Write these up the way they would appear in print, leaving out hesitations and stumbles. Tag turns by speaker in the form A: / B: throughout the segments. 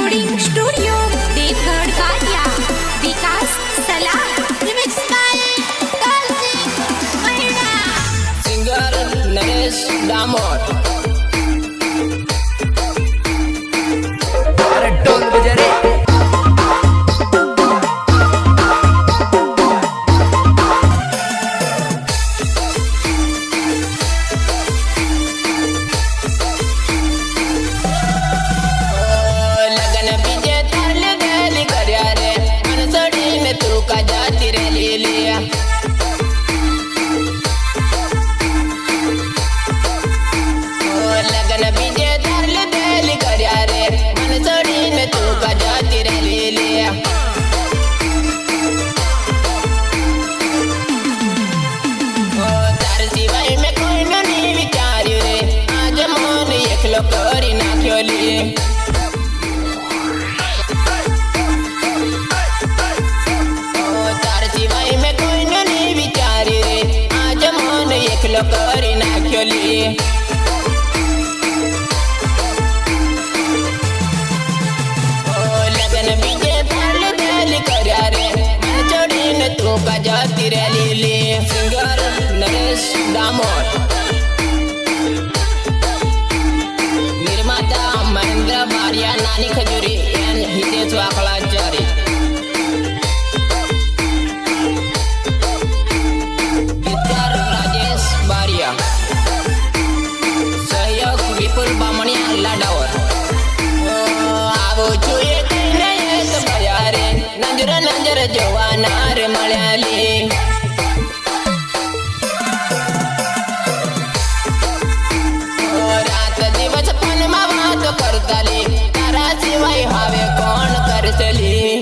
A: Recording studio Devgad Kaliya विकास सला remix by कालजी महिना
B: singer Naresh दामोद अरे ढोल बजा रे કરી નાખ્યો લે તાર સિવાય મેં કોઈને નહીં વિચાર્યું રે આજ મન એકલો કરી નાખ્યો લે લગન બીજે તાલ તાલ કર્યા રે મને છોડીને તું કા જતી રે લીલી સિંગર નરેશ દામોદ महेंद्र बारिया नानी खजूरी एन हितेश वाकलाचारी गीतकार राजेश बारिया सहयोग विपुल बामणिया लाडावर आवो જોઈએ કઈને એક બજારે નજર નજર જોવાનાર મળ્યાલી करताली तारा सिवाय हावे कोण करतली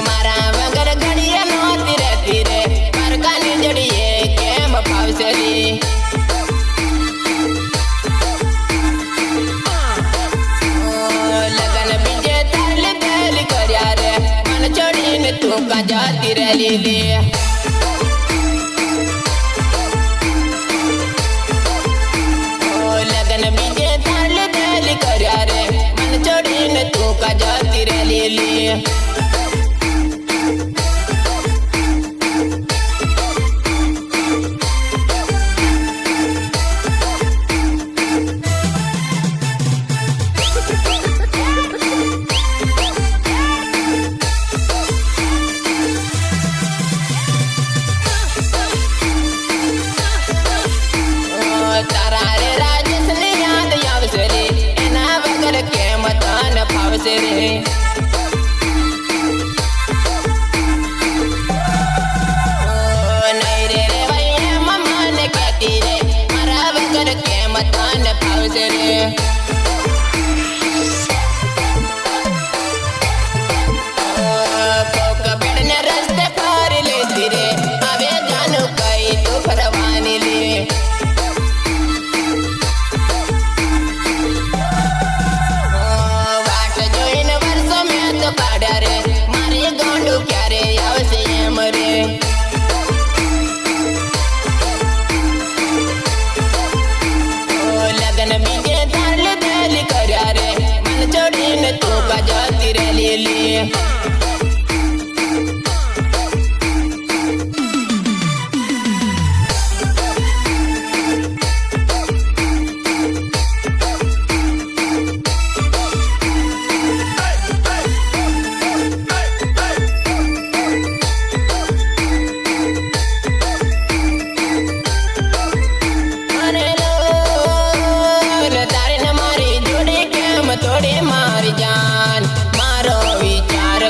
B: मारा वगर घड़िए नोती रहती रे परकानी जड़िए केम फावसली लगन बीजे ताल ताल कर्या रे मन छोड़ीने तू का जाती रे लीली बीजे ताल ताल कर्या रे मन छोड़ीने तू का जाती रे लीली तारा रे राजेश ने याद आवसे रे एना वगर के मतन फावसे रे नहीं रे रे भैया मम्मा ने कहती रे मारा वगर के मतन फावसे रे कोक बेड़ने रस्ते पार लेती रे आवे जानू कई तू फरवानी ले लगन बीजे ताल ताल कर्या रे मन छोड़ीने तू का जाती रे लीली तोड़े मारी जान मारो विचार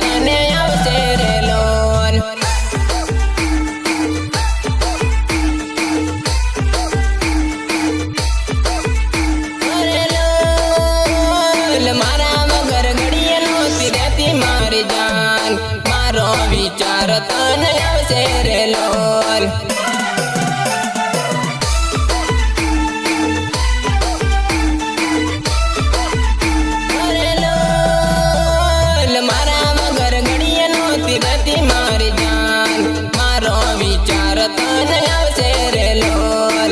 B: તને આવશે રે લોન. અરે લોલ મારા વગર ઘડીએ નહોતી રહેતી મારી જાન, મારો વિચાર તને આવશે રે લોલ. મારા વગર ઘડીએ નહોતી રહેતી મારી જાન, મારો વિચાર તને આવશે રે લોલ.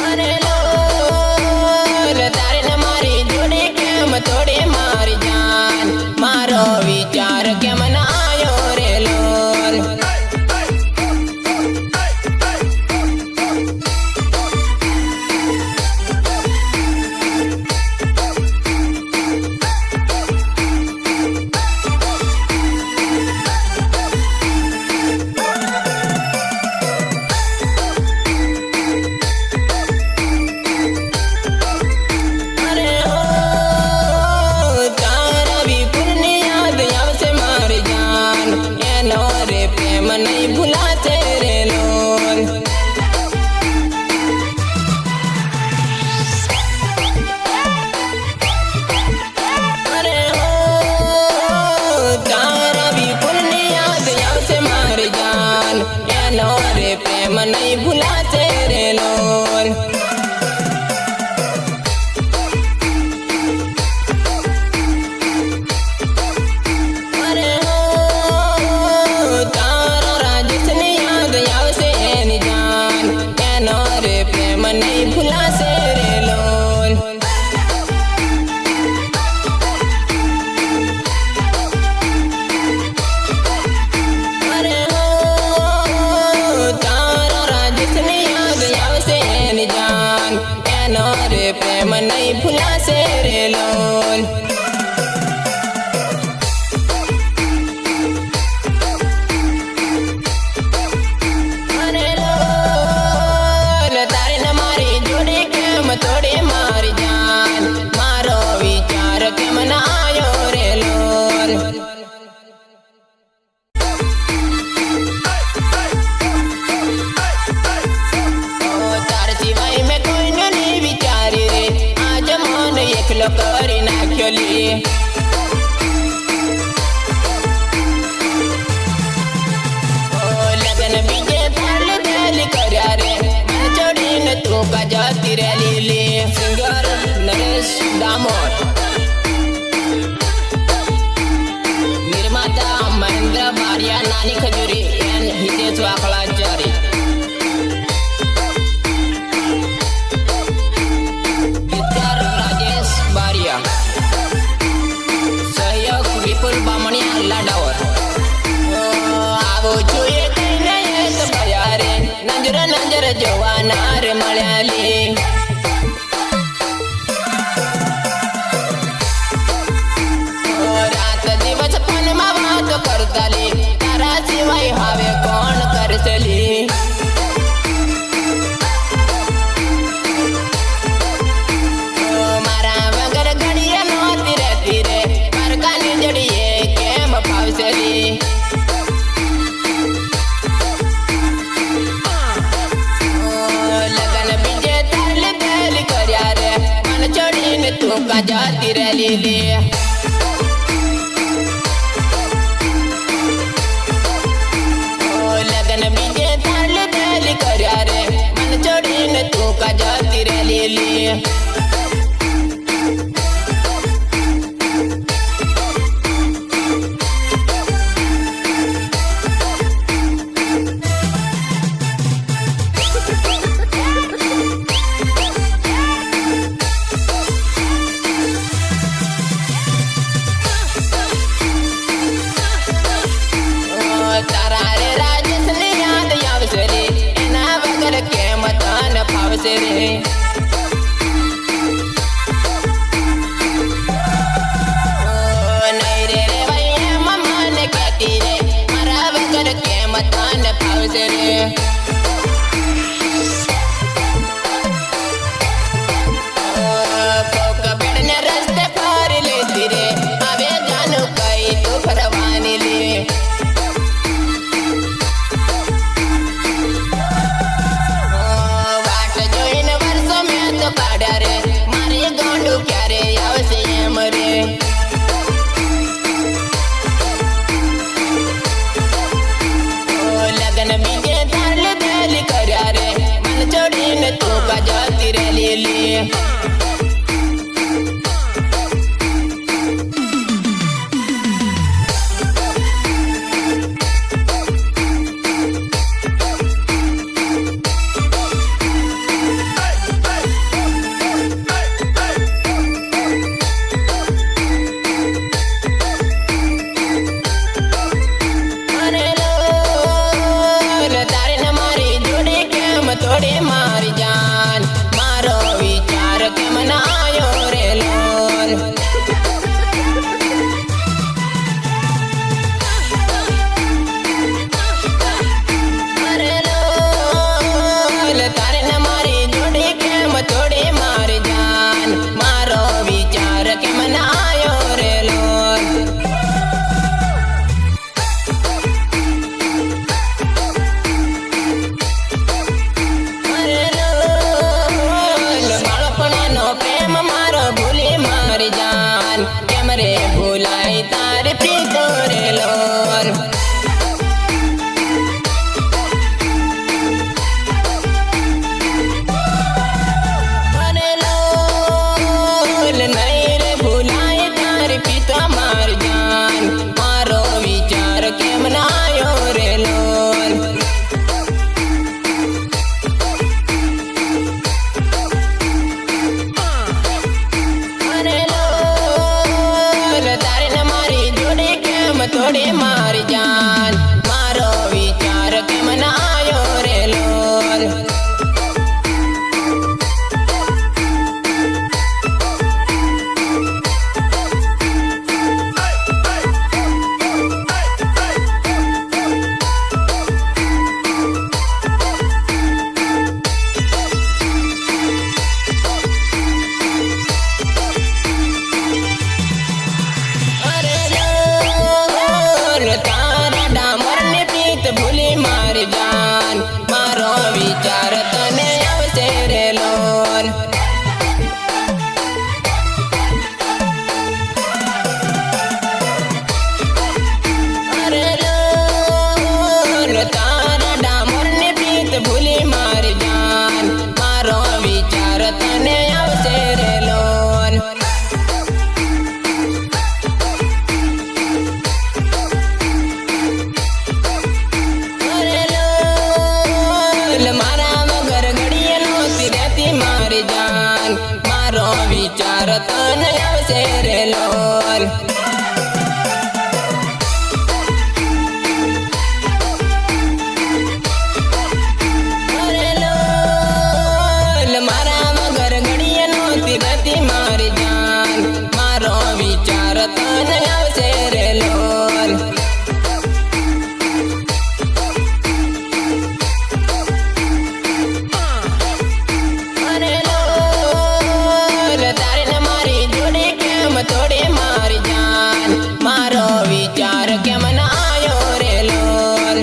B: અરે લોલ તારે ને મારી જોડે કેમ તોડે મારી જાન, મારો વિચાર કેમ ના આયો રે લોલ. અરે હો તારા વિપુલની યાદ આવશે મારી જાન, એનો રે પ્રેમ નહીં ભૂલાશે રે લોલ. અરે હો તારા વિપુલની યાદ આવશે મારી જાન, એનો રે પ્રેમ નહીં ભૂલાશે રે લોલ. અરે હો તારા રાજેશની યાદ આવશે એની જાન, એનો રે પ્રેમ નહીં ભૂલાશે રે લોલ. અરે હો તારા રાજેશની યાદ આવશે એની જાન, એનો રે પ્રેમ નહીં ભૂલાશે રે લોલ. અરે લોલ તારે ને મારી જોડે કેમ તોડે મારી જાન, મારો વિચાર કેમ ના આયો રે લોલ. તાર સિવાય મેં કોઈને નહીં વિચાર્યું રે, આજ મન એકલો કરી નાખ્યો લે. લગન બીજે થાલી થાલી કર્યા રે, મને છોડીને તું કા જતી રે લીલી. સિંગર નરેશ દામોર, નિર્માતા મહેન્દ્ર બારિયા, નાની ખજૂરી એન હિતેશ વાકલાચારી. ગીતકાર રાજેશ બારિયા, સહયોગ વિપુલ બામણિયા લાડાવર. આવો જોઈએ કઈને એક ભયા રે, નજર નજર જોવાના રે મળ્યા લે. રાત દિવસ ફોનમાં વાતો કરતા લે, તારા સિવાય હવે કોણ કરશે લે. મારા વગર ઘડીએ નહોતી રહેતી રે, પરકાની જડીએ કેમ ફાવશે લે. લગન બીજે તાલી તાલી કર્યા રે, મને છોડીને તું કા જતી રે લીલી. લગન બીજે તાલી તાલી કર્યા રે, મને છોડીને તું કા જતી રે લીલી. તારા રે રાજેશની યાદ આવશે રે, એના વગર કેમ તને ફાવશે રે. તોડી મારી જાન મારો વિચાર કેમ ના આયો રે લોલ અરે લોલ તારે ને મારી જોડી કેમ તોડી મારી જાન મારો વિચાર કેમ ના આયો રે લોલ કેમ રે ભૂલાય તારે પ્રીતો રે લોલ અરે લોલ નહીં રે ભૂલાય તારે પિતા માર જાન મારો વિચાર કેમ ના આયો રે લોલ તોડી મારી જાન મારો વિચાર કેમ ના આયો રે લોલ તારા ડામર ને પ્રીત ભૂલી મારી જાન મારો વિચાર તને આવશે રે લોલ અરે લોલ તારા ડામર ને પ્રીત ભૂલી મારી જાન મારો વિચાર તને આવશે રે લોલ મારા વગર ઘડીએ નહોતી રહેતી મારી જાન મારો વિચાર તને આવશે રે લોલ અરે લોલ મારા વગર ઘડીએ નહોતી રહેતી મારી જાન મારો વિચાર તને આવશે રે લોલ તોડી મારી જાન મારો વિચાર કેમ ના આયો રે લોલ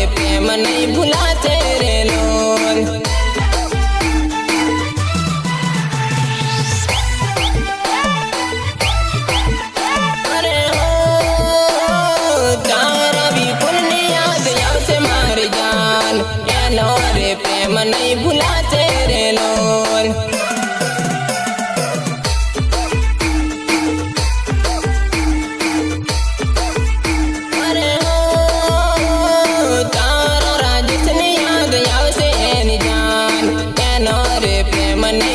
B: પ્રેમ નહીં ભૂલાશે રે લોલ અરે હો તારા વિપુલની યાદ આવશે મારી જાન એનો રે પ્રેમ નહીં ભૂલાશે રે લોલ મને